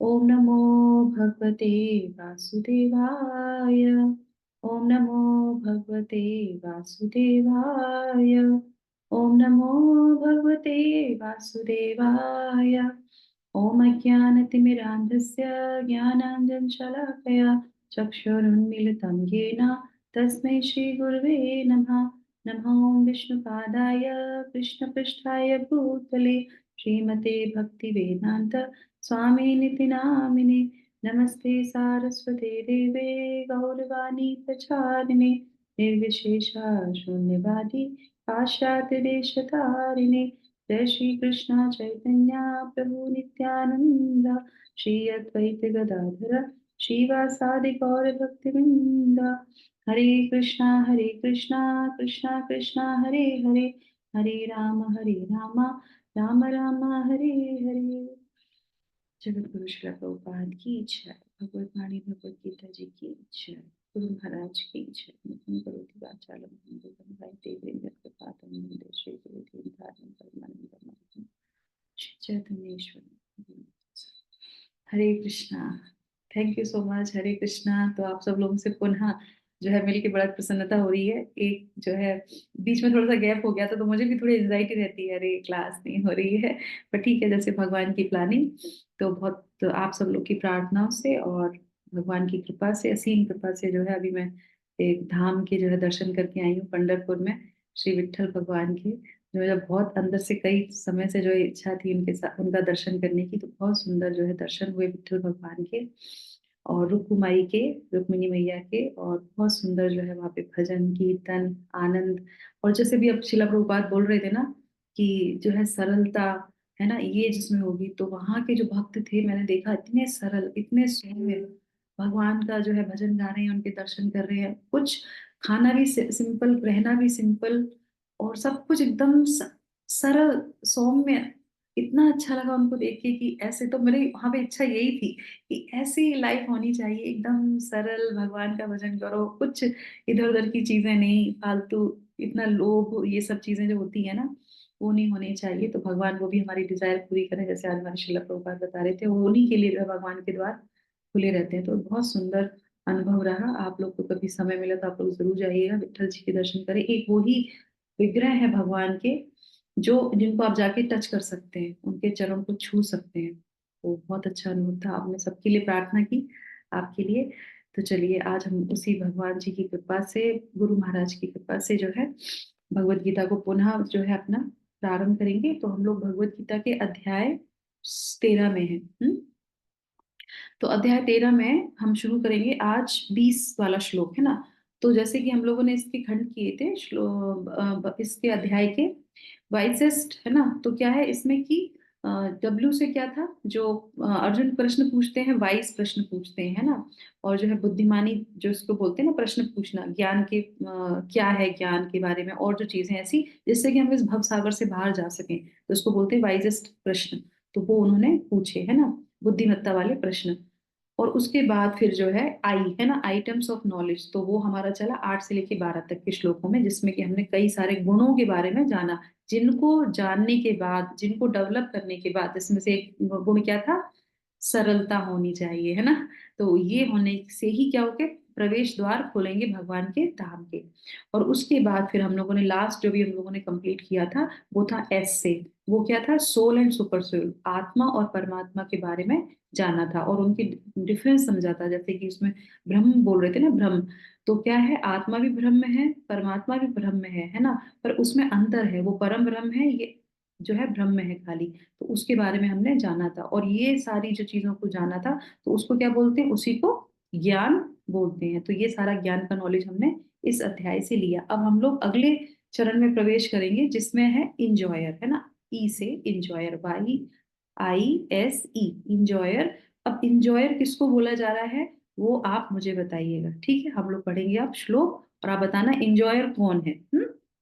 ओम नमो भगवते वासुदेवाय। ओम नमो भगवते वासुदेवाय। ओम नमो भगवते वासुदेवाय। ओम अज्ञानतिमिरान्धस्य ज्ञानाञ्जनशलाकया चक्षुरुन्मीलितं येन तस्मै श्रीगुरवे नमः। नमो विष्णुपादाय कृष्णपृष्ठाय भूतले श्रीमते भक्तिवेदान्त स्वामिनिति नामिने। नमस्ते सारस्वते देवे गौरवाणी प्रचारिणे निर्विशेषा शून्यवादी पाश्चात्य देशतारिणे। जय श्री कृष्ण चैतन्य प्रभु नित्यानंद श्री अद्वैत गदाधर श्रीवासादि गौर भक्तिवृंद। हरे कृष्णा कृष्णा कृष्णा हरे हरे हरे राम राम राम हरे हरे। जगत गुरु श्री प्रभुपाद की जय। भगवत वाणी भगवत गीता जी की जय। गुरु महाराज की जय। मुखम करोति वाचालम हिंदुतम देवेंद्र कृपातम वंदे श्री गुरु धीरधारम परमानंदम Shri Chaitanyeshwar. Hare Krishna. Thank you so much. Hare Krishna. तो आप सब लोगों से पुनः जो है मिलके बड़ा प्रसन्नता हो रही है। एक जो है बीच में थोड़ा सा गैप हो गया था तो मुझे भी थोड़ी एंजाइटी रहती है, अरे क्लास नहीं हो रही है। पर ठीक है, जैसे भगवान की प्लानिंग। तो बहुत तो आप सब लोग की प्रार्थनाओं से और भगवान की कृपा से, असीम कृपा से जो है अभी मैं एक धाम के जो है दर्शन करके आई हूँ पंढरपुर में। श्री विट्ठल भगवान के जो है बहुत अंदर से कई समय से जो इच्छा थी उनके साथ उनका दर्शन करने की। तो बहुत सुंदर जो है दर्शन हुए विट्ठल भगवान के और रुक्मिणी के, रुक्मिणी मैया के। और बहुत सुंदर जो है वहाँ पे भजन कीर्तन आनंद। और जैसे भी अब शिला प्रभुपाद बोल रहे थे ना कि जो है सरलता है ना ये जिसमें होगी, तो वहां के जो भक्त थे मैंने देखा इतने सरल इतने सौम्य भगवान का जो है भजन गा रहे हैं, उनके दर्शन कर रहे हैं। कुछ खाना भी सिंपल, रहना भी सिंपल, और सब कुछ एकदम सरल सौम्य। इतना अच्छा लगा उनको देख के कि ऐसे तो मेरी वहां पे इच्छा यही थी कि ऐसी लाइफ होनी चाहिए, एकदम सरल भगवान का भजन करो, कुछ इधर उधर की चीजें नहीं, फालतू इतना लोभ ये सब चीजें जो होती है ना वो नहीं होनी चाहिए। तो भगवान वो भी हमारी डिजायर पूरी करें, जैसे आज हमारे शिला प्रभुपाद बता रहे थे, वो उन्हीं के लिए जो है भगवान के द्वार खुले रहते हैं। तो बहुत सुंदर अनुभव रहा। आप लोग को कभी समय मिला तो आप लोग जरूर जाइएगा, विट्ठल जी के दर्शन करें। एक वो ही विग्रह है भगवान के जो जिनको आप जाके टच कर सकते हैं, उनके चरणों को छू सकते हैं। तो बहुत अच्छा अनुभव था। आपने सबके लिए प्रार्थना की, आपके लिए। तो चलिए आज हम उसी भगवान जी की कृपा से, गुरु महाराज की कृपा से जो है भगवत गीता को पुनः जो है अपना प्रारंभ करेंगे। तो हम लोग भगवत गीता के अध्याय 13 में हैं। तो अध्याय 13 में हम शुरू करेंगे आज 20 वाला श्लोक है ना। तो जैसे कि हम लोगों ने इसके खंड किए थे श्लोक इसके अध्याय के वाइसेस्ट है ना। तो क्या है इसमें कि डब्ल्यू से क्या था जो अर्जुन प्रश्न पूछते हैं, वाइस प्रश्न पूछते हैं है ना। और जो है बुद्धिमानी जो इसको बोलते हैं ना, प्रश्न पूछना ज्ञान के क्या है ज्ञान के बारे में, और जो चीजें ऐसी जिससे कि हम इस भव सागर से बाहर जा सकें, तो इसको बोलते हैं वाइजेस्ट प्रश्न। तो वो उन्होंने पूछे है ना, बुद्धिमत्ता वाले प्रश्न। और उसके बाद फिर जो है आई है ना, आइटम्स ऑफ नॉलेज। तो वो हमारा चला 8 से लेके 12 तक के श्लोकों में, जिसमें कि हमने कई सारे गुणों के बारे में जाना, जिनको जानने के बाद, जिनको डेवलप करने के बाद, इसमें से एक गुण क्या था, सरलता होनी चाहिए है ना। तो ये होने से ही क्या होगे, प्रवेश द्वार खोलेंगे भगवान के धाम के। और उसके बाद फिर हम लोगों ने लास्ट जो भी हम लोगों ने कंप्लीट किया था वो था एस से। वो क्या था, सोल एंड सुपर सोल, आत्मा और परमात्मा के बारे में जाना था और उनकी डिफरेंस समझा था। जैसे कि उसमें ब्रह्म बोल रहे थे ना, ब्रह्म तो क्या है, आत्मा भी ब्रह्म है परमात्मा भी ब्रह्म है ना। पर उसमें अंतर है, वो परम ब्रह्म है, ये जो है ब्रह्म है खाली। तो उसके बारे में हमने जाना था और ये सारी जो चीजों को जाना था तो उसको क्या बोलते हैं, उसी को ज्ञान बोलते हैं। तो ये सारा ज्ञान का नॉलेज हमने इस अध्याय से लिया। अब हम लोग अगले चरण में प्रवेश करेंगे जिसमें है इंजॉयर है ना, ई से इंजॉयर, YISE इंजॉयर। अब इंजॉयर किसको बोला जा रहा है वो आप मुझे बताइएगा, ठीक है। हम लोग पढ़ेंगे अब श्लोक और आप बताना इंजॉयर कौन है।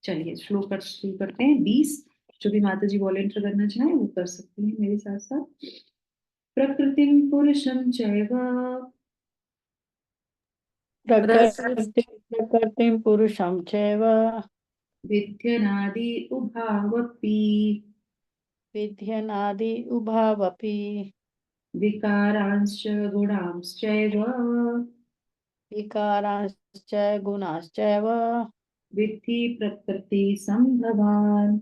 चलिए श्लोक कर शुरू करते हैं 20। जो भी माता जी वॉलेंटियर करना चाहें वो कर सकते हैं मेरे साथ साथ। प्रकृतिम पुरुषम चैव प्रकृति प्रकृतिं पुरुषं चैव विध्यनादि उभावपि। विध्यनादि उभावपि। विकारांश्च गुणांश्चैव विकारांश्च गुणाश्चैव विद्धि प्रकृति संभवान्।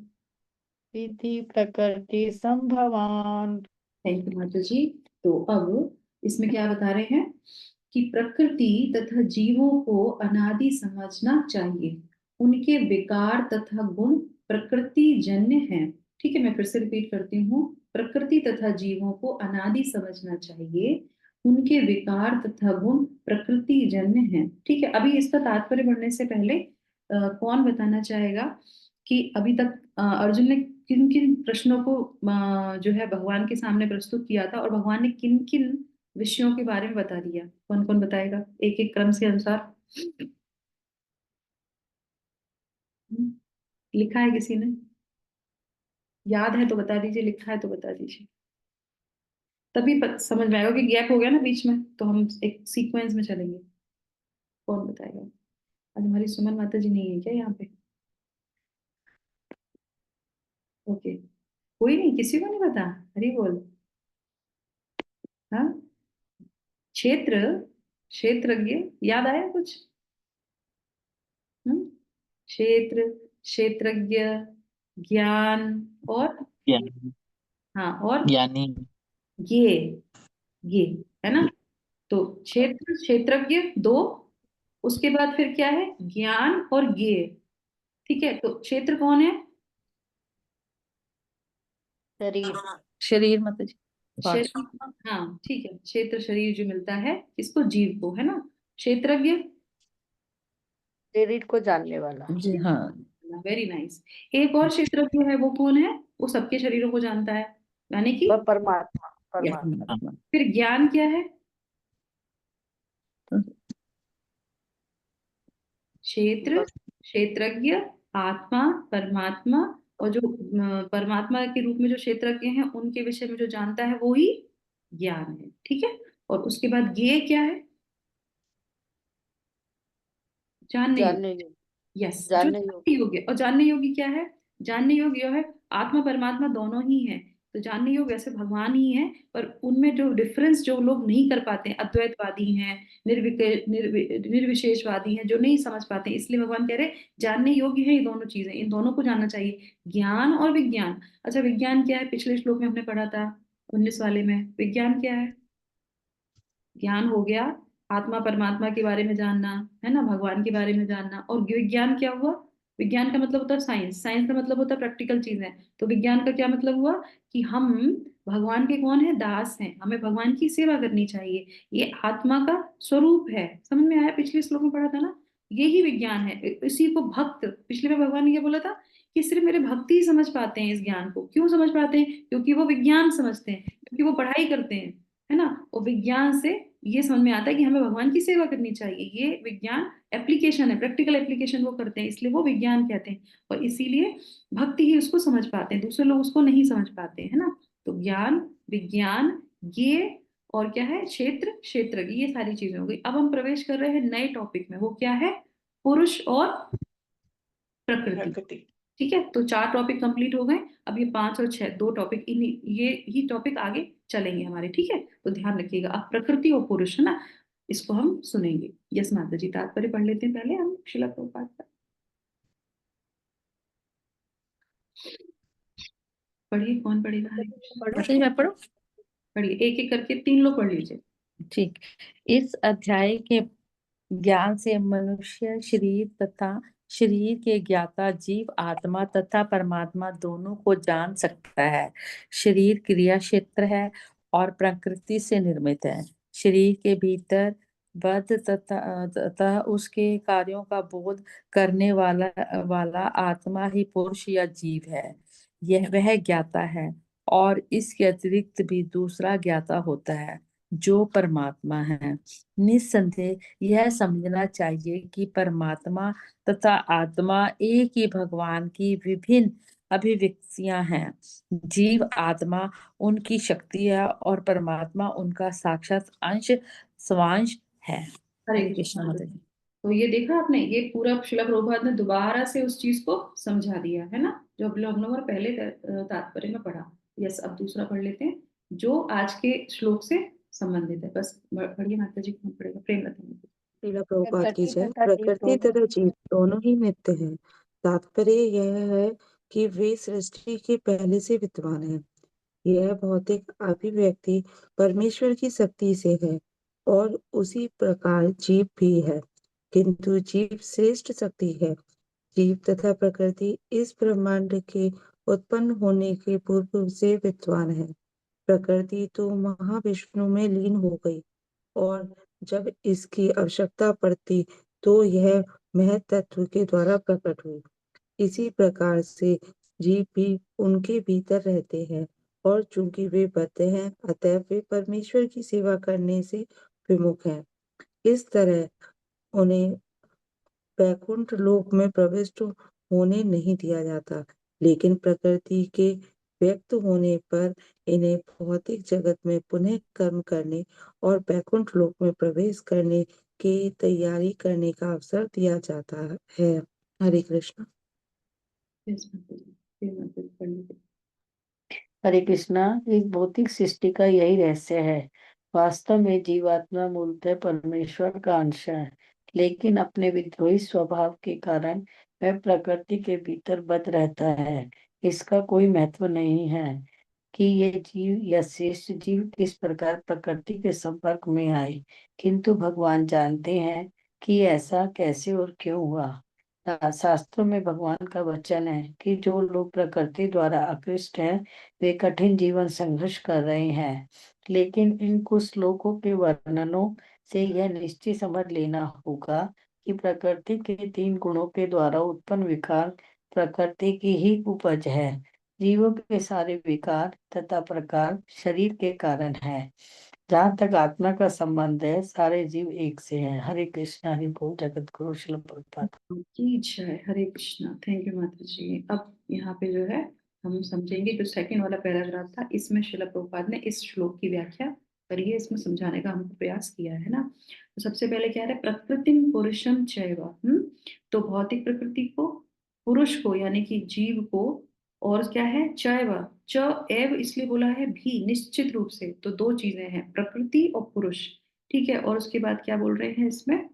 विधि प्रकृति संभवान। थैंक यू माता जी। तो अब इसमें क्या बता रहे हैं कि प्रकृति तथा जीवों को अनादि समझना चाहिए। उनके विकार तथा गुण प्रकृति जन्य हैं। ठीक है, मैं फिर से रिपीट करती हूँ। प्रकृति तथा जीवों को अनादि समझना चाहिए। उनके विकार तथा गुण प्रकृति जन्य हैं। ठीक है, अभी इसका तात्पर्य बढ़ने से पहले कौन बताना चाहेगा कि अभी तक अर्जुन ने किन किन प्रश्नों को जो है भगवान के सामने प्रस्तुत किया था और भगवान ने किन किन विषयों के बारे में बता दिया? कौन कौन बताएगा एक एक क्रम से अनुसार? हम्म, लिखा है किसी ने? याद है तो बता दीजिए, लिखा है तो बता दीजिए। तभी समझ में आएगा कि गैप हो गया ना बीच में, तो हम एक सीक्वेंस में चलेंगे। कौन बताएगा? आज हमारी सुमन माता जी नहीं है क्या यहाँ पे? ओके, कोई नहीं, किसी को नहीं पता? हरी बोल। हाँ, क्षेत्र, क्षेत्रज्ञ, याद आया कुछ? हम्म, क्षेत्र, क्षेत्रज्ञ, ज्ञान, और ज्ञानी। हाँ, और ज्ञानी। ये ये है ना? तो क्षेत्र, क्षेत्रज्ञ दो, उसके बाद फिर क्या है? ज्ञान और ज्ञेय। ठीक है, तो क्षेत्र कौन है? शरीर। शरीर मतलब पार्ट। शरीर, हाँ ठीक है, क्षेत्र शरीर जो मिलता है इसको, जीव को, है ना? क्षेत्रज्ञ, शरीर को जानने वाला। जी हाँ। Very nice. एक और क्षेत्रज्ञ है, वो कौन है? वो सबके शरीरों को जानता है, यानी कि वह परमात्मा। Yes. परमात्मा। फिर ज्ञान क्या है? क्षेत्र, क्षेत्रज्ञ, आत्मा, परमात्मा, और जो परमात्मा के रूप में जो क्षेत्रज्ञ हैं उनके विषय में जो जानता है वो ही ज्ञान है। ठीक है, और उसके बाद ज्ञेय क्या है? जानने योग्य। जानने योग्य। यस, जो जानने जानने योग्य। योग्य। और जानने योग्य क्या है? जानने योग्य यह है, आत्मा परमात्मा दोनों ही है। तो जानने योग्य वैसे भगवान ही है, पर उनमें जो डिफरेंस जो लोग नहीं कर पाते हैं, अद्वैतवादी हैं, निर्विशेषवादी हैं, जो नहीं समझ पाते हैं, इसलिए भगवान कह रहे हैं जानने योग्य है ये दोनों चीजें, इन दोनों को जानना चाहिए, ज्ञान और विज्ञान। अच्छा, विज्ञान क्या है? पिछले श्लोक में हमने पढ़ा था 19 वाले में। विज्ञान क्या है? ज्ञान हो गया आत्मा परमात्मा के बारे में जानना, है ना, भगवान के बारे में जानना। और विज्ञान क्या हुआ? विज्ञान का मतलब होता है साइंस, साइंस का मतलब होता है प्रैक्टिकल चीजें। तो विज्ञान का क्या मतलब हुआ? कि हम भगवान के कौन है? दास हैं, हमें भगवान की सेवा करनी चाहिए। ये आत्मा का स्वरूप है। समझ में आया? पिछले श्लोक में पढ़ा था ना, यही विज्ञान है। इसी को भक्त, पिछले में भगवान ने क्या बोला था कि सिर्फ मेरे भक्त ही समझ पाते हैं इस ज्ञान को। क्यों समझ पाते हैं? क्योंकि वो विज्ञान समझते हैं, क्योंकि वो पढ़ाई करते हैं, है ना। और विज्ञान से ये समझ में आता है कि हमें भगवान की सेवा करनी चाहिए। ये विज्ञान एप्लीकेशन है, प्रैक्टिकल एप्लीकेशन वो करते हैं, इसलिए वो विज्ञान कहते हैं। और इसीलिए भक्ति ही उसको समझ पाते हैं, दूसरे लोग उसको नहीं समझ पाते, है ना। तो ज्ञान, विज्ञान, ये, और क्या है? क्षेत्र, क्षेत्र, ये सारी चीजें हो गई। अब हम प्रवेश कर रहे हैं नए टॉपिक में, वो क्या है? पुरुष और प्रकृति। प्रकृति। ठीक है, तो 4 टॉपिक कंप्लीट हो गए। अब ये 5 और 6 2 टॉपिक, इन ये ही टॉपिक आगे चलेंगे हमारे। ठीक है, तो ध्यान रखिएगा। अब प्रकृति और पुरुष, है ना, इसको हम सुनेंगे। यस माता जी, तात्पर्य पढ़ लेते हैं पहले हम श्रील प्रभुपाद का। पढ़िए, कौन पढ़ेगा? हरे कृष्ण। सही मैं पढ़ूं? पढ़िए, एक एक करके 3 लोग पढ़ लीजिए। ठीक। इस अध्याय के ज्ञान से मनुष्य शरीर तथा शरीर के ज्ञाता जीव आत्मा तथा परमात्मा दोनों को जान सकता है। शरीर क्रिया क्षेत्र है और प्रकृति से निर्मित है। शरीर के भीतर बद्ध तथा उसके कार्यों का बोध करने वाला वाला आत्मा ही पुरुष या जीव है। यह वह ज्ञाता है और इसके अतिरिक्त भी दूसरा ज्ञाता होता है जो परमात्मा है। निस्संदेह यह समझना चाहिए कि परमात्मा तथा आत्मा एक ही भगवान की विभिन्न अभिव्यक्तियां हैं। जीव आत्मा उनकी शक्ति है और परमात्मा उनका साक्षात अंश स्वांश है। हरे हरे कृष्ण कृष्ण माता माता जी। जी। तो ये देखा आपने, ये पूरा श्रील प्रभुपाद ने दोबारा से उस चीज को समझा दिया, है ना, जो हम लोग पहले तात्पर्य में पढ़ा। यस, अब दूसरा पढ़ लेते हैं। जो आज के श्लोक से संबंधित है। बस बढ़िया माता जी को पड़ेगा प्रेम रतन। लीला प्रभुपाद की प्रकृति जय। तथा जीव प्रकृति दोनों तथा जीव दोनों ही नित्य हैं। तात्पर्य यह है कि वे सृष्टि के पहले से विद्वान हैं। यह भौतिक अभिव्यक्ति परमेश्वर की शक्ति से है और उसी प्रकार जीव भी है, किंतु जीव श्रेष्ठ शक्ति है। जीव तथा प्रकृति इस ब्रह्मांड के उत्पन्न होने के पूर्व से विद्वान है। प्रकृति तो महाविष्णु में लीन हो गई और जब इसकी आवश्यकता पड़ती तो यह महत्तत्व के द्वारा प्रकट हुई। इसी प्रकार से जीव भी उनके भीतर रहते हैं और चूंकि वे बद्ध हैं, अतः वे परमेश्वर की सेवा करने से विमुख हैं। इस तरह उन्हें वैकुंठ लोक में प्रविष्ट होने नहीं दिया जाता, लेकिन प्रकृति के व्यक्त होने पर इन्हें भौतिक जगत में पुनः कर्म करने और वैकुंठ लोक में प्रवेश करने की तैयारी करने का अवसर दिया जाता है। हरे कृष्ण। यस माता जी, प्रेम रतन पढ़िए। हरे कृष्णा। इस भौतिक सृष्टि का यही रहस्य है। वास्तव में जीवात्मा मूलतः परमेश्वर का अंश है, लेकिन अपने विद्रोही स्वभाव के कारण वह प्रकृति के भीतर बंद रहता है। इसका कोई महत्व नहीं है कि ये जीव या श्रेष्ठ जीव किस प्रकार प्रकृति के संपर्क में आए, किंतु भगवान जानते हैं कि ऐसा कैसे और क्यों हुआ। शास्त्रों में भगवान का वचन है कि जो लोग प्रकृति द्वारा आकृष्ट हैं वे कठिन जीवन संघर्ष कर रहे हैं, लेकिन इन कुछ श्लोकों के वर्णनों से यह निश्चय समझ लेना होगा कि प्रकृति के 3 गुणों के द्वारा उत्पन्न विकार प्रकृति की ही उपज है। जीवों के सारे विकार तथा प्रकार शरीर के कारण है। जहाँ तक आत्मा का संबंध है, सारे जीव एक से हैं। हरे कृष्ण। हरि बोल। जगत गुरु श्रील प्रभुपाद की जय। हरे कृष्णा। थैंक यू माता जी। अब यहाँ पे जो है हम समझेंगे जो सेकंड वाला पैराग्राफ था, इसमें श्रील प्रभुपाद ने इस श्लोक की व्याख्या करी है, इसमें समझाने का हमको प्रयास किया है ना। तो सबसे पहले क्या है, प्रकृतिम पुरुषम चैव। तो भौतिक प्रकृति को, पुरुष को यानी कि जीव को, और क्या है चैव, च एव इसलिए बोला है भी, निश्चित रूप से। तो 2 चीजें हैं, प्रकृति और पुरुष। ठीक है, और उसके बाद क्या बोल रहे हैं इसमें,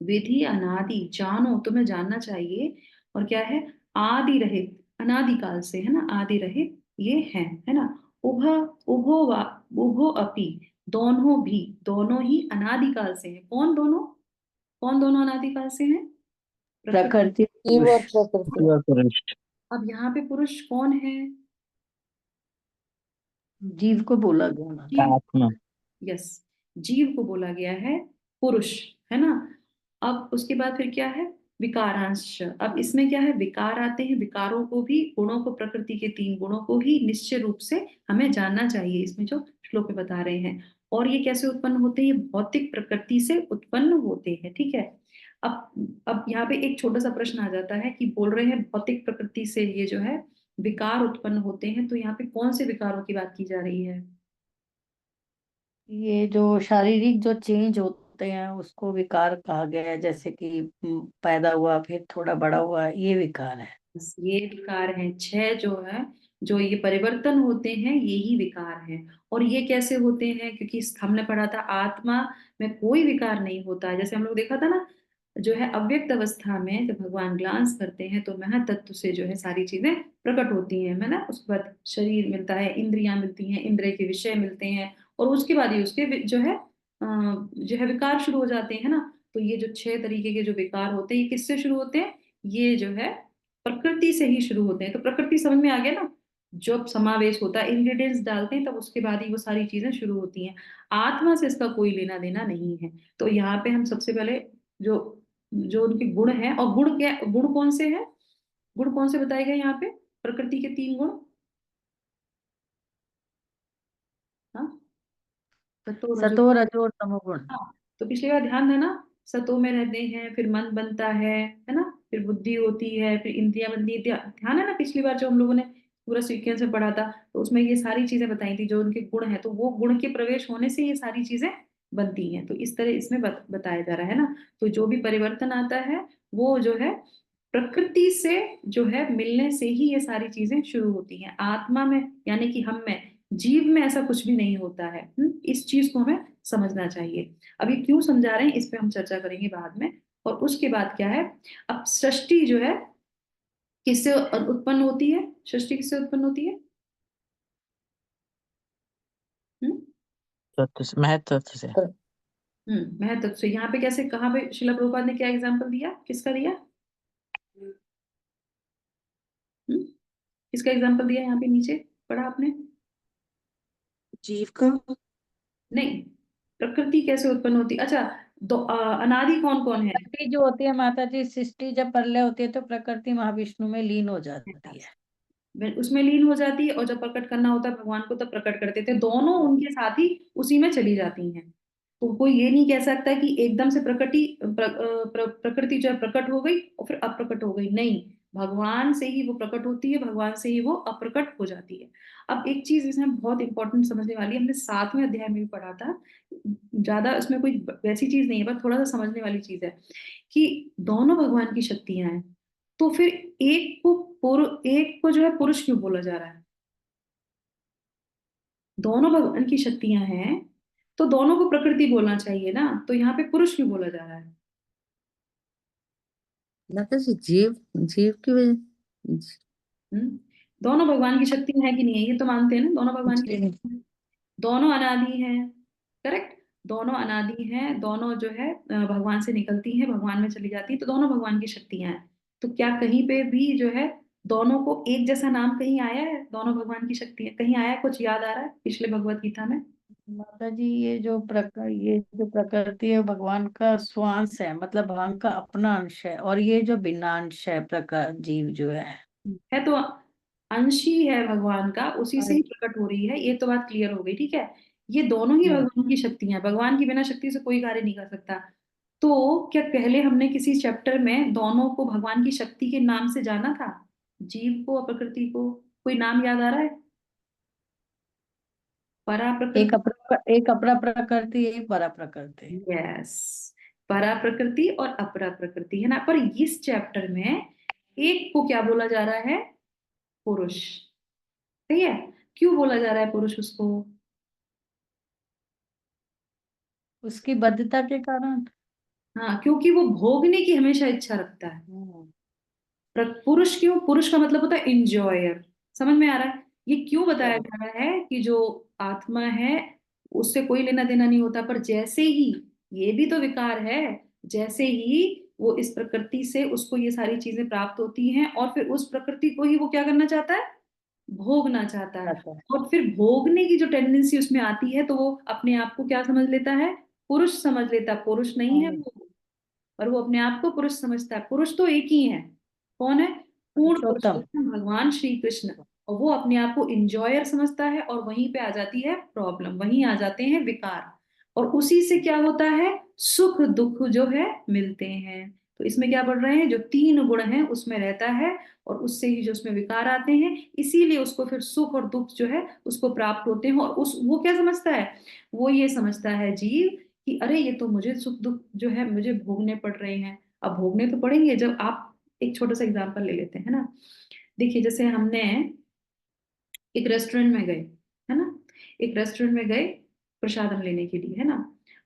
विधि अनादि जानो, तुम्हें जानना चाहिए। और क्या है, आदि रहित, अनादिकाल से, है ना, आदि रहित ये है ना। उभ उभो वा उभो अपि, दोनों भी, दोनों ही अनादिकाल से हैं। कौन दोनों, कौन दोनों अनादिकाल से हैं, प्रकृति। प्रकृति जीव और पुरुष। प्रकृति। अब यहाँ पे पुरुष कौन है, जीव को बोला गया ना। जीव। आत्मा। यस, जीव को बोला गया है पुरुष, है ना। अब उसके बाद फिर क्या है, विकारांश। अब इसमें क्या है, विकार आते हैं, विकारों को भी, गुणों को, प्रकृति के 3 गुणों को ही निश्चय रूप से हमें जानना चाहिए, इसमें जो श्लोक में बता रहे हैं। और ये कैसे उत्पन्न होते हैं, ये भौतिक प्रकृति से उत्पन्न होते हैं। ठीक है। अब यहाँ पे एक छोटा सा प्रश्न आ जाता है कि बोल रहे हैं भौतिक प्रकृति से ये जो है विकार उत्पन्न होते हैं, तो यहाँ पे कौन से विकारों की बात की जा रही है। ये जो शारीरिक जो चेंज होते हैं उसको विकार कहा गया है, जैसे कि पैदा हुआ फिर थोड़ा बड़ा हुआ, ये विकार है। बस ये विकार हैं 6 जो है, जो ये परिवर्तन होते हैं, यही विकार हैं। और ये कैसे होते हैं, क्योंकि हमने पढ़ा था आत्मा में कोई विकार नहीं होता है। जैसे हम लोग देखा था ना, जो है अव्यक्त अवस्था में जब भगवान ग्लांस करते हैं तो महतत्व से जो है सारी चीजें प्रकट होती हैं, है ना। उसके बाद शरीर मिलता है, इंद्रियां मिलती हैं, इंद्रिय के विषय मिलते हैं, और उसके बाद ही उसके जो है विकार शुरू हो जाते हैं ना। तो ये जो 6 तरीके के जो विकार होते हैं, ये किससे शुरू होते हैं, ये जो है प्रकृति से ही शुरू होते हैं। तो प्रकृति समझ में आ गया ना, जब समावेश होता है, इंग्रेडिएंट्स डालते हैं, तब उसके बाद ही वो सारी चीजें शुरू होती हैं। आत्मा से इसका कोई लेना देना नहीं है। तो यहाँ पे हम सबसे पहले जो जो उनके गुण हैं, और गुण क्या, गुण कौन से हैं, गुण कौन से बताए गए यहाँ पे, प्रकृति के 3 गुण। हाँ, सतो रजो। सतो रजो और तमोगुण। हाँ, तो पिछली बार ध्यान देना, सतो में रहते हैं, फिर मन बनता है ना, फिर बुद्धि होती है, फिर इंद्रियां बनती है। ध्यान है ना, पिछली बार जो हम लोगों ने पूरा सीक्वेंस में पढ़ा था, तो उसमें ये सारी चीजें बताई थी, जो उनके गुण है, तो वो गुण के प्रवेश होने से ये सारी चीजें बनती हैं। तो इस तरह इसमें बताया जा रहा है ना। तो जो भी परिवर्तन आता है वो जो है प्रकृति से जो है मिलने से ही ये सारी चीजें शुरू होती हैं। आत्मा में यानी कि हम में जीव में ऐसा कुछ भी नहीं होता है। इस चीज को हमें समझना चाहिए। अभी क्यों समझा रहे हैं इस पे हम चर्चा करेंगे बाद में। और उसके बाद क्या है, अब सृष्टि जो है किससे उत्पन्न होती है, सृष्टि किससे उत्पन्न होती है? हम्म तत्व से, महत्व तत्व से। महत्व से। यहाँ पे कैसे, कहाँ पे शिला प्रभुपाद ने क्या एग्जाम्पल दिया, किसका दिया? हम्म किसका एग्जाम्पल दिया यहाँ पे नीचे पढ़ा आपने? जीव का। नहीं, प्रकृति कैसे उत्पन्न होती, अच्छा अनादि कौन कौन है? प्रकृति जो होती है माता जी, सृष्टि जब प्रलय होती है तो प्रकृति महाविष्णु में लीन हो जाती है। उसमें लीन हो जाती है, और जब प्रकट करना होता है भगवान को तब प्रकट करते थे, दोनों उनके साथ ही उसी में चली जाती हैं। तो कोई ये नहीं कह सकता कि एकदम से प्रकृति जो है प्रकट हो गई और फिर अप्रकट हो गई, नहीं। भगवान से ही वो प्रकट होती है, भगवान से ही वो अप्रकट हो जाती है। अब एक चीज इसमें बहुत इंपॉर्टेंट समझने वाली है, हमने 7वें अध्याय में भी पढ़ा था, ज्यादा इसमें कोई वैसी चीज नहीं है, पर थोड़ा सा समझने वाली चीज है कि दोनों भगवान की शक्तियां हैं। तो फिर एक को जो है पुरुष क्यों बोला जा रहा है? दोनों भगवान की शक्तियां हैं तो दोनों को प्रकृति बोलना चाहिए ना, तो यहाँ पे पुरुष क्यों बोला जा रहा है? माता जी जीव जीव की वजह। हम्म दोनों भगवान की शक्तियां हैं कि नहीं है, ये तो मानते हैं ना, दोनों भगवान की जी। शक्तियां हैं। दोनों अनादि हैं, करेक्ट। दोनों अनादि हैं, दोनों जो है भगवान से निकलती हैं, भगवान में चली जाती है, तो दोनों भगवान की शक्तियां हैं। तो क्या कहीं पे भी जो है दोनों को एक जैसा नाम कहीं आया है, दोनों भगवान की शक्तियां कहीं आया है, कुछ याद आ रहा है पिछले भगवत गीता में? माता जी ये जो प्रकृति है भगवान का स्वांश है, मतलब भगवान का अपना अंश है, और ये जो भिन्न अंश है प्रकार जीव जो है तो अंश ही है भगवान का, उसी से है। ही प्रकट हो रही है, ये तो बात क्लियर हो गई, ठीक है। ये दोनों ही हम्म, भगवान की शक्तियां हैं, भगवान की बिना शक्ति से कोई कार्य नहीं कर सकता। तो क्या पहले हमने किसी चैप्टर में दोनों को भगवान की शक्ति के नाम से जाना था, जीव को और प्रकृति को? कोई नाम याद आ रहा है? परा प्रकृति। एक अपरा प्रकृति, एक परा प्रकृति। यस, परा प्रकृति और अपरा प्रकृति, है ना। पर इस चैप्टर में एक को क्या बोला जा रहा है? पुरुष। सही है। क्यों बोला जा रहा है पुरुष उसको? उसकी बद्धता के कारण। हाँ, क्योंकि वो भोगने की हमेशा इच्छा रखता है। हम्म, पुरुष क्यों? पुरुष का मतलब होता है इंजॉयर। समझ में आ रहा है? ये क्यों बताया हाँ, जा रहा है कि जो आत्मा है उससे कोई लेना देना नहीं होता, पर जैसे ही ये भी तो विकार है, जैसे ही वो इस प्रकृति से उसको ये सारी चीजें प्राप्त होती हैं और फिर उस प्रकृति को ही वो क्या करना चाहता है? भोगना चाहता है। आता है। और फिर भोगने की जो टेंडेंसी उसमें आती है तो वो अपने आप को क्या समझ लेता है? पुरुष समझ लेता है। पुरुष नहीं है हाँ, वो, और वो अपने आप को पुरुष समझता है। पुरुष तो एक ही है, कौन है? पूर्ण पुरुषोत्तम। पुरुषोत्तम भगवान श्री कृष्ण। और वो अपने आप को इंजॉयर समझता है, और वहीं पे आ जाती है प्रॉब्लम, वहीं आ जाते हैं विकार। और उसी से क्या होता है? सुख दुख जो है मिलते हैं। तो इसमें क्या पढ़ रहे हैं, जो 3 गुण हैं उसमें रहता है, और उससे ही जो उसमें विकार आते हैं, इसीलिए उसको फिर सुख और दुख जो है उसको प्राप्त होते हैं। और उस वो क्या समझता है? वो ये समझता है जीव कि अरे ये तो मुझे सुख दुख जो है मुझे भोगने पड़ रहे हैं। अब भोगने तो पड़ेंगे, जब आप एक छोटा सा एग्जांपल ले लेते हैं ना। देखिए, जैसे हमने एक रेस्टोरेंट में गए, है ना, एक रेस्टोरेंट में गए प्रसादम लेने के लिए, है ना।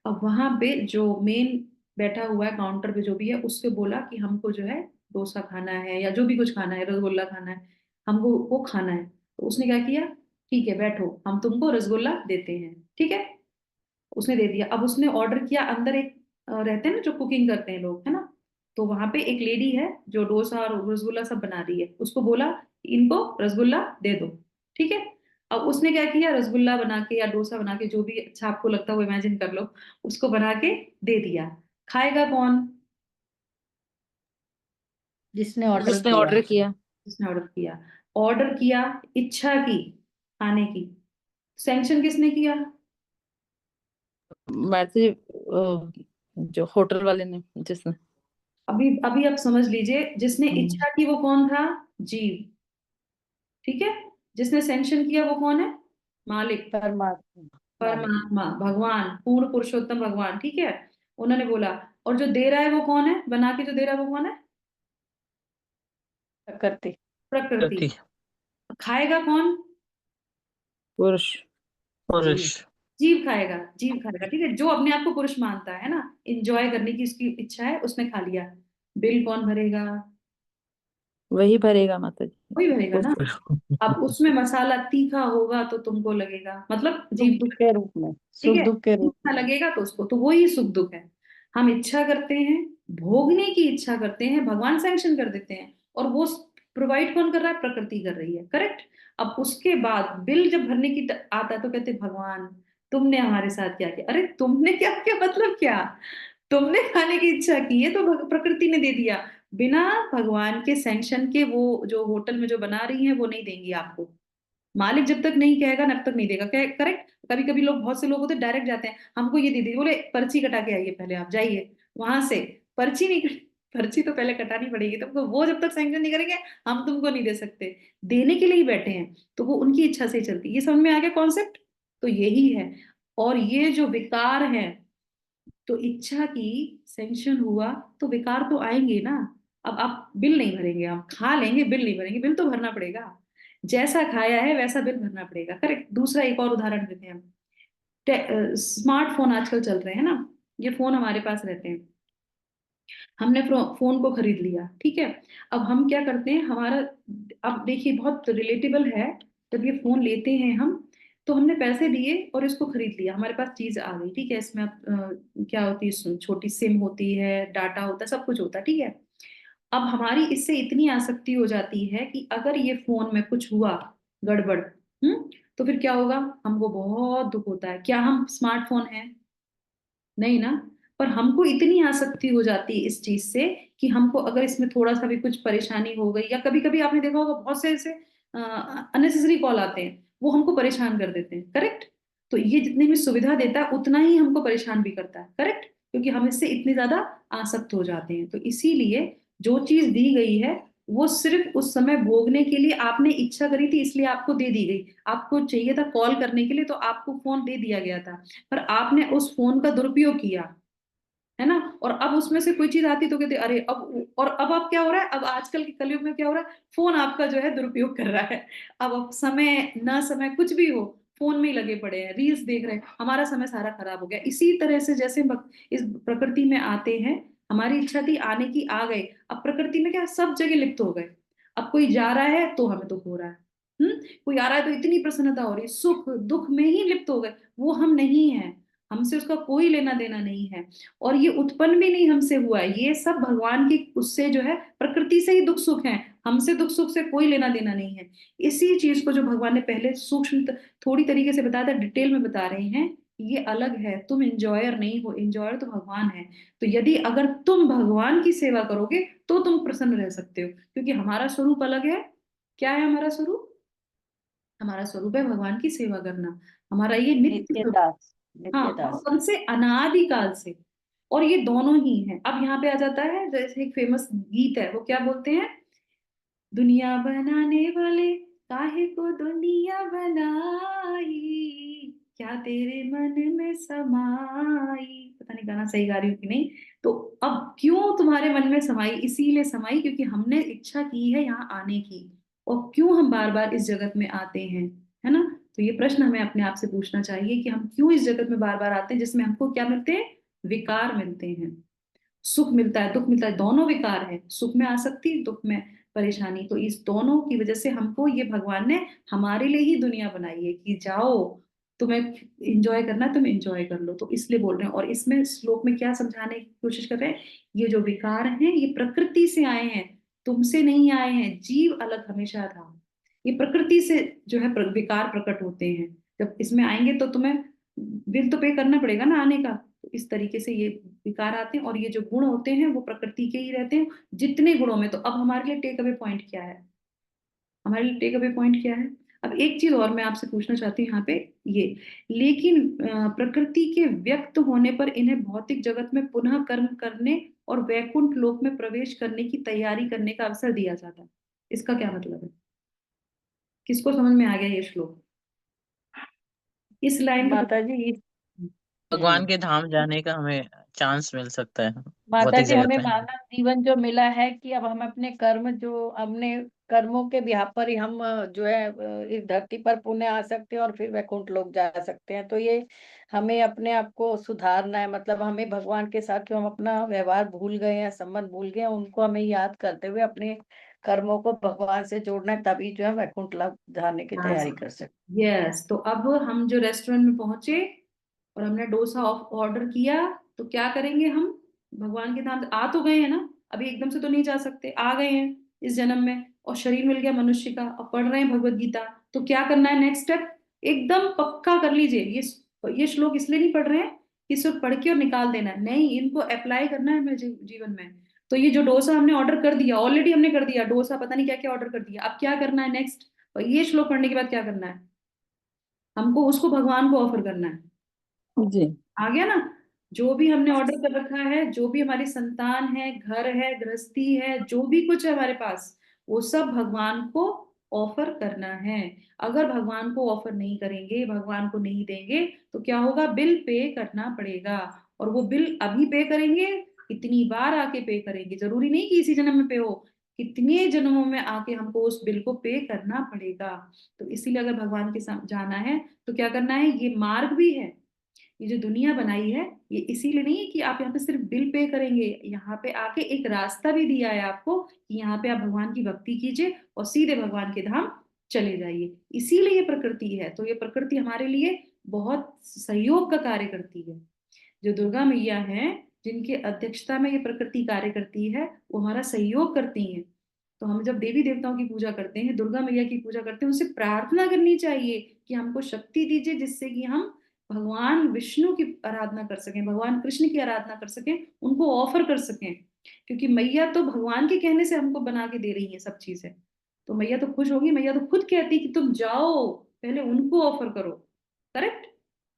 अब वहां पे जो मेन बैठा हुआ है काउंटर पे जो भी है, उससे बोला कि हमको जो है डोसा खाना है या जो भी कुछ खाना है, रसगुल्ला खाना है, हमको वो खाना है। तो उसने क्या किया, ठीक है बैठो, हम तुमको रसगुल्ला देते हैं, ठीक है। उसने दे दिया। अब उसने ऑर्डर किया, अंदर एक रहते हैं ना जो कुकिंग करते हैं लोग, है ना। तो वहां पे एक लेडी है जो डोसा और रसगुल्ला सब बना रही है, उसको बोला इनको रसगुल्ला दे दो, ठीक है। अब उसने क्या किया, रसगुल्ला बना के या डोसा बना के, जो भी अच्छा आपको लगता है वो इमेजिन कर लो, उसको बना के दे दिया। खाएगा कौन? जिसने ऑर्डर जिसने किया। ऑर्डर किया। जिसने ऑर्डर किया। ऑर्डर किया, इच्छा की खाने की, सैंक्शन किसने किया? माता जी जो होटल वाले ने, जिसने। अभी अभी आप समझ लीजिए, जिसने हम्म, इच्छा की वो कौन था? जीव। ठीक है। जिसने सैंक्शन किया वो कौन है? मालिक, परमात्मा मालिक। परमात्मा, भगवान, पूर्ण पुरुषोत्तम भगवान, ठीक है। उन्होंने बोला। और जो दे रहा है वो कौन है, बना के जो दे रहा है वो कौन है? प्रकृति। प्रकृति। प्रति। खाएगा कौन? पुरुष। पुरुष। जीव खाएगा, जीव खाएगा, ठीक है, जो अपने आप को पुरुष मानता है ना, इंजॉय करने की उसकी इच्छा है, उसने खा लिया। बिल कौन भरेगा? वही भरेगा माता जी। वही भरेगा ना। पुरुष। अब उसमें मसाला तीखा होगा तो तुमको लगेगा, मतलब सुख जीव, दुख के रूप में, ठीक सुख है, दुख के रूप तीखा में। लगेगा तो उसको, तो वही सुख दुख है। हम इच्छा करते हैं, भोगने की इच्छा करते हैं, भगवान सैंक्शन कर देते हैं, और वो प्रोवाइड कौन कर रहा है? प्रकृति कर रही है, करेक्ट। अब उसके बाद बिल जब भरने की आता है तो कहते हैं, भगवान तुमने हमारे साथ क्या किया? अरे तुमने क्या किया मतलब क्या? तुमने खाने की इच्छा की है तो प्रकृति ने दे दिया। बिना भगवान के सैंक्शन के वो जो होटल में जो बना रही है वो नहीं देंगी आपको। मालिक जब तक नहीं कहेगा तब तक नहीं देगा, करेक्ट। कभी कभी लोग, बहुत से लोग होते डायरेक्ट जाते हैं, हमको ये दे दीजिए, बोले पर्ची कटा के आइए पहले, आप जाइए वहां से। पर्ची नहीं पर्ची तो पहले कटानी पड़ेगी तुमको, वो जब तक सैंक्शन नहीं करेंगे हम तुमको नहीं दे सकते। देने के लिए ही बैठे हैं, तो वो उनकी इच्छा से ही चलती है। ये समझ में आ गया कॉन्सेप्ट? तो यही है। और ये जो विकार है, तो इच्छा की सैंक्शन हुआ तो विकार तो आएंगे ना। अब आप बिल नहीं भरेंगे, आप खा लेंगे, बिल नहीं भरेंगे, बिल तो भरना पड़ेगा। जैसा खाया है वैसा बिल भरना पड़ेगा, करेक्ट। दूसरा एक और उदाहरण देते हैं हम। स्मार्टफोन आजकल चल रहे हैं ना, ये फोन हमारे पास रहते हैं। हमने फोन को खरीद लिया, ठीक है। अब हम क्या करते हैं, हमारा, अब देखिए बहुत रिलेटेबल है। जब ये फोन लेते हैं हम, तो हमने पैसे दिए और इसको खरीद लिया, हमारे पास चीज आ गई, ठीक है। इसमें क्या होती है, छोटी सिम होती है, डाटा होता है, सब कुछ होता है, ठीक है। अब हमारी इससे इतनी आसक्ति हो जाती है कि अगर ये फोन में कुछ हुआ गड़बड़, तो फिर क्या होगा? हमको बहुत दुख होता है। क्या हम स्मार्टफोन है? नहीं ना। पर हमको इतनी आसक्ति हो जाती है इस चीज से कि हमको अगर इसमें थोड़ा सा भी कुछ परेशानी हो गई, या कभी कभी आपने देखा होगा बहुत से ऐसे अननेसेसरी कॉल आते हैं, वो हमको परेशान कर देते हैं, करेक्ट। तो ये जितनी भी सुविधा देता है उतना ही हमको परेशान भी करता है, करेक्ट, क्योंकि हम इससे इतने ज्यादा आसक्त हो जाते हैं। तो इसीलिए जो चीज दी गई है वो सिर्फ उस समय भोगने के लिए, आपने इच्छा करी थी इसलिए आपको दे दी गई। आपको चाहिए था कॉल करने के लिए तो आपको फोन दे दिया गया था, पर आपने उस फोन का दुरुपयोग किया, है ना। और अब उसमें से कोई चीज आती तो कहते अरे अब, और अब क्या हो रहा है, अब आजकल के कलयुग में क्या हो रहा है, फोन आपका जो है दुरुपयोग कर रहा है। अब समय ना, समय कुछ भी हो, फोन में ही लगे पड़े हैं, रील्स देख रहे हैं, हमारा समय सारा खराब हो गया। इसी तरह से जैसे इस प्रकृति में आते हैं, हमारी इच्छा थी आने की, आ गए, अब प्रकृति में क्या, सब जगह लिप्त हो गए। अब कोई जा रहा है तो हमें दुख हो रहा है, कोई आ रहा है तो इतनी प्रसन्नता हो रही है, सुख दुख में ही लिप्त हो गए। वो हम नहीं है, हमसे उसका कोई लेना देना नहीं है। और ये उत्पन्न भी नहीं हमसे हुआ है, ये सब भगवान की उससे जो है, प्रकृति से ही दुख सुख है, हमसे दुख सुख से कोई लेना देना नहीं है। इसी चीज को जो भगवान ने पहले सूक्ष्म थोड़ी तरीके से बताया था, डिटेल में बता रहे हैं, ये अलग है, तुम इंजॉयर नहीं हो, इंजॉयर तो भगवान है। तो यदि अगर तुम भगवान की सेवा करोगे तो तुम प्रसन्न रह सकते हो, क्योंकि हमारा स्वरूप अलग है। क्या है हमारा स्वरूप? हमारा स्वरूप है भगवान की सेवा करना, हमारा ये नित्य स्वरूप। नित्यदास, हाँ, और नित्यदास। कब से? अनादिकाल से। और ये दोनों ही है। अब यहाँ पे आ जाता है, जैसे एक फेमस गीत है, वो क्या बोलते हैं, दुनिया बनाने वाले काहे को दुनिया बनाई, क्या तेरे मन में समाई। पता नहीं गाना सही गा रही हूँ कि नहीं। तो अब क्यों तुम्हारे मन में समाई? इसीलिए समाई क्योंकि हमने इच्छा की है यहाँ आने की। और क्यों हम बार बार इस जगत में आते हैं, है ना। तो ये प्रश्न हमें अपने आप से पूछना चाहिए कि हम क्यों इस जगत में बार बार आते हैं, जिसमें हमको क्या मिलते हैं? विकार मिलते हैं। सुख मिलता है, दुख मिलता है, दोनों विकार है, सुख में आसक्ति, दुख में परेशानी। तो इस दोनों की वजह से हमको ये भगवान ने हमारे लिए ही दुनिया बनाई है कि जाओ, तुम्हें इंजॉय करना है तुम इंजॉय कर लो। तो इसलिए बोल रहे हैं। और इसमें श्लोक में क्या समझाने की कोशिश कर रहे हैं, ये जो विकार हैं ये प्रकृति से आए हैं, तुमसे नहीं आए हैं। जीव अलग हमेशा था, ये प्रकृति से जो है विकार प्रकट होते हैं। जब इसमें आएंगे तो तुम्हें बिल तो पे करना पड़ेगा ना आने का। तो इस तरीके से ये विकार आते हैं, और ये जो गुण होते हैं वो प्रकृति के ही रहते हैं, जितने गुणों में। तो अब हमारे लिए टेक अवे पॉइंट क्या है? हमारे लिए टेक अवे पॉइंट क्या है? अब एक चीज और मैं आपसे पूछना चाहती हूँ यहाँ पे, ये, लेकिन प्रकृति के व्यक्त होने पर इन्हें भौतिक जगत में पुनः कर्म करने और वैकुंठ लोक में प्रवेश करने की तैयारी करने का अवसर दिया जाता है। इसका क्या मतलब है? किसको समझ में आ गया ये श्लोक? इस लाइन का माता जी भगवान के धाम जाने का हमें चांस मिल सकता है माता भौतिक जी जगत हमें में। मानव जीवन जो मिला है कि अब हम अपने कर्म जो हमने कर्मों के बिहाफ पर ही हम जो है इस धरती पर पुण्य आ सकते हैं और फिर वैकुंठ लोग जा सकते हैं। तो ये हमें अपने आप को सुधारना है, मतलब हमें भगवान के साथ जो हम अपना व्यवहार भूल गए हैं, संबंध भूल गए हैं, उनको हमें याद करते हुए अपने कर्मों को भगवान से जोड़ना है, तभी जो है वैकुंठ लोक जाने की तैयारी कर सकते यस, तो अब हम जो रेस्टोरेंट में पहुंचे और हमने डोसा ऑर्डर किया, तो क्या करेंगे हम? भगवान के धाम आ तो गए हैं ना, अभी एकदम से तो नहीं जा सकते, आ गए हैं इस जन्म में और शरीर मिल गया मनुष्य का, अब पढ़ रहे हैं भगवत गीता, तो क्या करना है नेक्स्ट स्टेप? एकदम पक्का कर लीजिए, ये श्लोक इसलिए नहीं पढ़ रहे हैं कि सिर्फ पढ़ के और निकाल देना है, नहीं, इनको अप्लाई करना है हमें जीवन में। तो ये जो डोसा हमने ऑर्डर कर दिया, ऑलरेडी हमने कर दिया डोसा, पता नहीं क्या क्या ऑर्डर कर दिया, अब क्या करना है नेक्स्ट? ये श्लोक पढ़ने के बाद क्या करना है? हमको उसको भगवान को ऑफर करना है। हैं। जी। आ गया ना? जो भी हमने ऑर्डर कर रखा है, जो भी हमारी संतान है, घर है, गृहस्थी है, जो भी कुछ है हमारे पास, वो सब भगवान को ऑफर करना है। अगर भगवान को ऑफर नहीं करेंगे, भगवान को नहीं देंगे, तो क्या होगा? बिल पे करना पड़ेगा। और वो बिल अभी पे करेंगे, कितनी बार आके पे करेंगे, जरूरी नहीं कि इसी जन्म में पे हो, कितने जन्मों में आके हमको उस बिल को पे करना पड़ेगा। तो इसीलिए अगर भगवान के साथ जाना है तो क्या करना है? ये मार्ग भी है, ये जो दुनिया बनाई है, ये इसीलिए नहीं है कि आप यहाँ पे सिर्फ बिल पे करेंगे, यहाँ पे आके एक रास्ता भी दिया है आपको कि यहाँ पे आप भगवान की भक्ति कीजिए और सीधे भगवान के धाम चले जाइए। इसीलिए ये प्रकृति है, तो ये प्रकृति हमारे लिए बहुत सहयोग का कार्य करती है। जो दुर्गा मैया हैं, जिनके अध्यक्षता में ये प्रकृति कार्य करती है, वो हमारा सहयोग करती हैं। तो हम जब देवी देवताओं की पूजा करते हैं, दुर्गा मैया की पूजा करते हैं, उनसे प्रार्थना करनी चाहिए कि हमको शक्ति दीजिए, जिससे कि हम भगवान विष्णु की आराधना कर सकें, भगवान कृष्ण की आराधना कर सकें, उनको ऑफर कर सकें। क्योंकि मैया तो भगवान के कहने से हमको बना के दे रही है सब चीजें, तो मैया तो खुश होगी, मैया तो खुद कहती कि तुम जाओ, पहले उनको ऑफर करो। करेक्ट?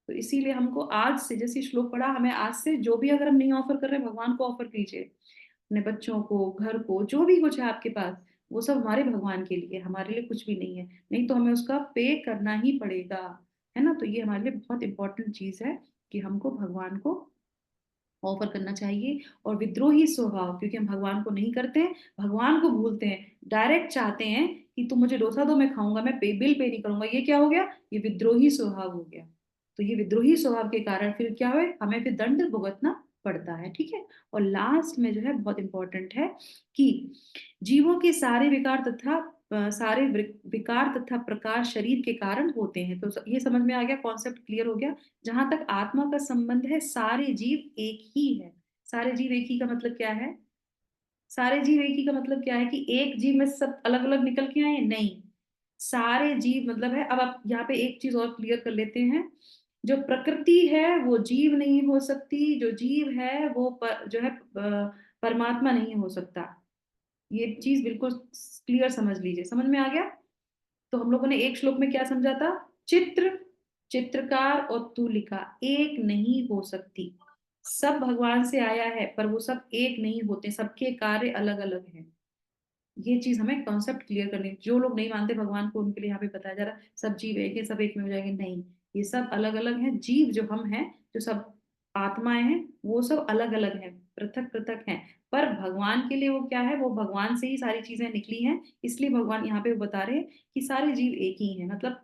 तो इसीलिए हमको आज से, जैसे श्लोक पढ़ा, हमें आज से जो भी अगर हम नहीं ऑफर कर रहे, भगवान को ऑफर कीजिए। अपने बच्चों को, घर को, जो भी कुछ है आपके पास, वो सब हमारे भगवान के लिए, हमारे लिए कुछ भी नहीं है। नहीं तो हमें उसका पे करना ही पड़ेगा, है ना? तो ये हमारे लिए बहुत इंपॉर्टेंट चीज है कि हमको भगवान को ऑफर करना चाहिए। और विद्रोही स्वभाव, क्योंकि हम भगवान को नहीं करते हैं, भगवान को भूलते हैं, डायरेक्ट चाहते हैं कि तुम मुझे डोसा दो, मैं खाऊंगा, मैं बिल पे नहीं करूंगा, ये क्या हो गया? ये विद्रोही स्वभाव हो गया। तो ये विद्रोही स्वभाव के कारण फिर क्या हुए? हमें फिर दंड भुगतना पड़ता है, ठीक है? और लास्ट में जो है बहुत इंपॉर्टेंट है कि जीवों के सारे विकार तथा सारे विकार तथा प्रकार शरीर के कारण होते हैं। तो ये समझ में आ गया, कॉन्सेप्ट क्लियर हो गया। जहां तक आत्मा का संबंध है, सारे जीव एक ही है। सारे जीव एक ही का मतलब क्या है? सारे जीव एक ही का मतलब क्या है? कि एक जीव में सब अलग अलग निकल के आए? नहीं, सारे जीव मतलब है। अब आप यहाँ पे एक चीज और क्लियर कर लेते हैं, जो प्रकृति है वो जीव नहीं हो सकती, जो जीव है वो जो है परमात्मा नहीं हो सकता। ये चीज बिल्कुल क्लियर समझ लीजिए, समझ में आ गया? तो हम लोगों ने एक श्लोक में क्या समझा था? चित्र, चित्रकार और तुलिका एक नहीं हो सकती। सब भगवान से आया है, पर वो सब एक नहीं होते, सबके कार्य अलग अलग हैं। ये चीज हमें कॉन्सेप्ट क्लियर करनी है। जो लोग नहीं मानते भगवान को, उनके लिए यहाँ पे बताया जा रहा है सब जीव एक है, सब एक में हो जाएंगे, नहीं, ये सब अलग अलग हैं। जीव जो हम हैं, जो सब आत्माएं हैं, वो सब अलग अलग हैं, पृथक पृथक हैं। पर भगवान के लिए वो क्या है? वो भगवान से ही सारी चीजें निकली हैं, इसलिए भगवान यहाँ पे वो बता रहे हैं कि सारे जीव एक ही हैं, मतलब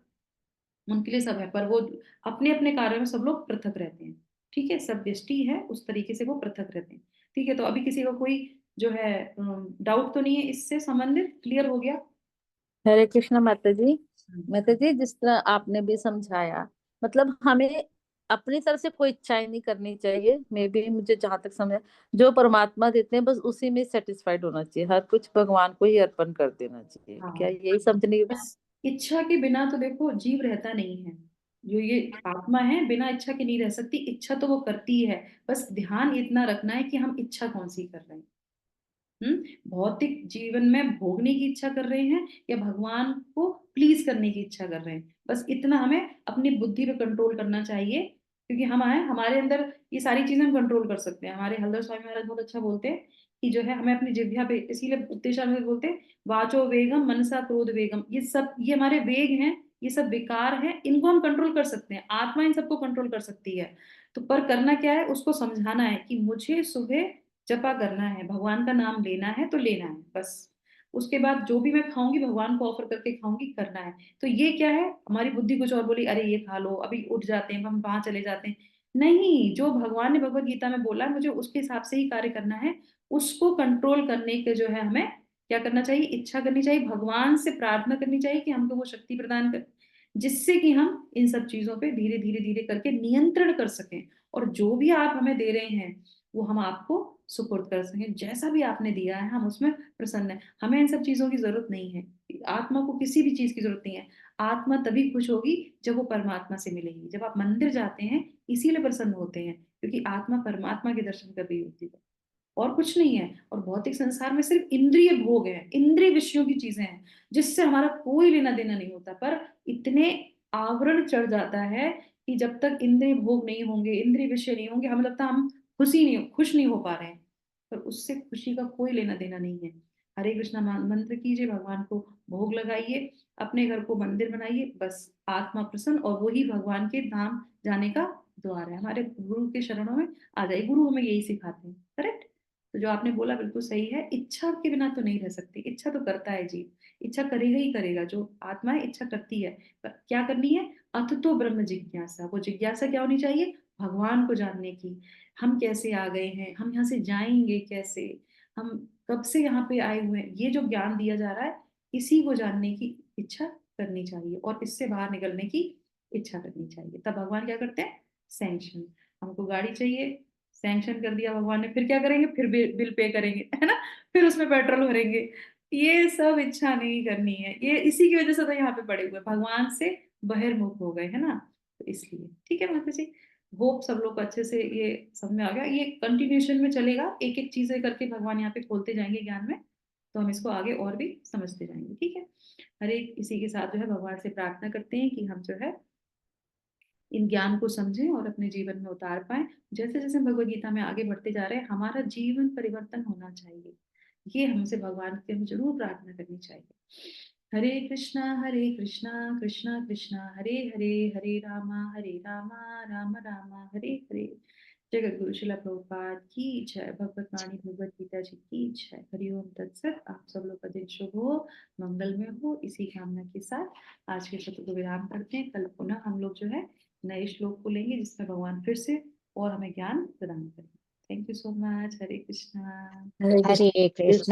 उनके लिए सब है, पर वो अपने अपने कार्यों में सब लोग पृथक रहते हैं। ठीक है? सब व्यष्टि है, उस तरीके से वो पृथक रहते हैं। ठीक है? तो अभी किसी का कोई जो है डाउट तो नहीं है इससे संबंधित? क्लियर हो गया? हरे कृष्णा माता जी। माता जी, जिस तरह आपने भी समझाया, मतलब हमें अपनी तरफ से कोई इच्छाएं नहीं करनी चाहिए। मे भी मुझे जहां तक समझ, जो परमात्मा देते हैं बस उसी में सेटिस्फाइड होना चाहिए, हर कुछ भगवान को ही अर्पण कर देना चाहिए। क्या हाँ, यही समझने की? बस इच्छा के बिना तो देखो जीव रहता नहीं है। जो ये आत्मा है, बिना इच्छा के नहीं रह सकती, इच्छा तो वो करती है। बस ध्यान इतना रखना है कि हम इच्छा कौन सी कर रहे हैं। भौतिक जीवन में भोगने की इच्छा कर रहे हैं या भगवान को प्लीज करने की इच्छा कर रहे हैं, बस इतना हमें अपनी बुद्धि पे कंट्रोल करना चाहिए। क्योंकि हम आए, हमारे अंदर ये सारी चीजें हम कंट्रोल कर सकते हैं। हमारे हल्दर स्वामी महाराज बहुत अच्छा बोलते हैं कि जो है हमें अपनी जिह्वा पे, इसीलिए उपदेशा में बोलते हैं वाचो वेगम मनसा क्रोध वेगम, ये सब, ये हमारे वेग हैं, ये सब विकार हैं, इनको हम कंट्रोल कर सकते हैं। आत्मा इन सबको कंट्रोल कर सकती है। तो पर करना क्या है? उसको समझाना है कि मुझे सुबह जपा करना है, भगवान का नाम लेना है तो लेना है बस। उसके बाद जो भी मैं खाऊंगी भगवान को ऑफर करके खाऊंगी, करना है। तो ये क्या है, हमारी बुद्धि कुछ और बोली, अरे ये खा लो, अभी उठ जाते हैं हम, वहां चले जाते हैं। नहीं, जो भगवान ने भगवत गीता में बोला है मुझे उसके हिसाब से ही कार्य करना है। उसको कंट्रोल करने के जो है हमें क्या करना चाहिए, इच्छा करनी चाहिए, भगवान से प्रार्थना करनी चाहिए कि हमको वो शक्ति प्रदान कर, जिससे कि हम इन सब चीजों पे धीरे धीरे धीरे करके नियंत्रण कर सकें। और जो भी आप हमें दे रहे हैं वो हम आपको सुपुर्द कर सकें, जैसा भी आपने दिया है हम उसमें प्रसन्न है। हमें इन सब चीजों की जरूरत नहीं है, आत्मा को किसी भी चीज की जरूरत नहीं है। आत्मा तभी खुश होगी जब वो परमात्मा से मिलेगी। जब आप मंदिर जाते हैं इसीलिए प्रसन्न होते हैं, क्योंकि आत्मा परमात्मा के दर्शन कर रही होती है, और कुछ नहीं है। और भौतिक संसार में सिर्फ इंद्रिय भोग है, इंद्रिय विषयों की चीजें हैं, जिससे हमारा कोई लेना देना नहीं होता। पर इतने आवरण चढ़ जाता है कि जब तक इंद्रिय भोग नहीं होंगे, इंद्रिय विषय नहीं होंगे, हमें लगता है हम खुश नहीं हो पा रहे हैं। पर उससे खुशी का कोई लेना देना नहीं है। हरे कृष्णा मंत्र कीजिए, भगवान को भोग लगाइए, अपने घर को मंदिर बनाइए, बस आत्मा प्रसन्न, और वही भगवान के धाम जाने का द्वार है। हमारे गुरु के शरणों में आ जाइए, गुरु हमें यही सिखाते हैं। करेक्ट। तो जो आपने बोला बिल्कुल सही है, इच्छा के बिना तो नहीं रह सकती। इच्छा तो करता है जीव, इच्छा करेगा ही करेगा, जो आत्मा है इच्छा करती है। पर क्या करनी है, अथ तो ब्रह्म जिज्ञासा। वो जिज्ञासा क्या होनी चाहिए, भगवान को जानने की। हम कैसे आ गए हैं, हम यहाँ से जाएंगे कैसे, हम कब से यहाँ पे आए हुए हैं, ये जो ज्ञान दिया जा रहा है, इसी को जानने की इच्छा करनी चाहिए, और इससे बाहर निकलने की इच्छा करनी चाहिए। तब भगवान क्या करते हैं, सैंक्शन। हमको गाड़ी चाहिए, सैंक्शन कर दिया भगवान ने, फिर क्या करेंगे, फिर बिल पे करेंगे, है ना, फिर उसमें पेट्रोल भरेंगे। ये सब इच्छा नहीं करनी है, ये इसी की वजह से तो यहाँ पे पड़े हुए, भगवान से बहिर्मुख हो गए, है ना। तो इसलिए ठीक है माता जी, होप सब लोग को अच्छे से ये समझ में आ गया। ये कंटिन्यूशन में चलेगा, एक एक चीजें करके भगवान यहाँ पे खोलते जाएंगे ज्ञान में, तो हम इसको आगे और भी समझते जाएंगे। ठीक है। हर एक इसी के साथ जो है भगवान से प्रार्थना करते हैं कि हम जो है इन ज्ञान को समझें और अपने जीवन में उतार पाए। जैसे जैसे भगवद गीता में आगे बढ़ते जा रहे हैं, हमारा जीवन परिवर्तन होना चाहिए, ये हमसे भगवान से हम जरूर प्रार्थना करनी चाहिए। हरे कृष्णा कृष्णा कृष्णा हरे हरे, हरे रामा राम राम हरे हरे। जगत गुरु शिला प्रभुपाद की जय, भगवत वाणी भगवत गीता जी की जय। हरिओम तत्सत। आप सब लोग का दिन शुभ हो, मंगलमय हो, इसी कामना के साथ आज के सत्र को विराम करते हैं। कल पुनः हम लोग जो है नए श्लोक को लेंगे, जिसमें भगवान फिर से और हमें ज्ञान प्रदान करेंगे। Thank you so much. Hare Krishna. Hare Krishna. Hare Krishna.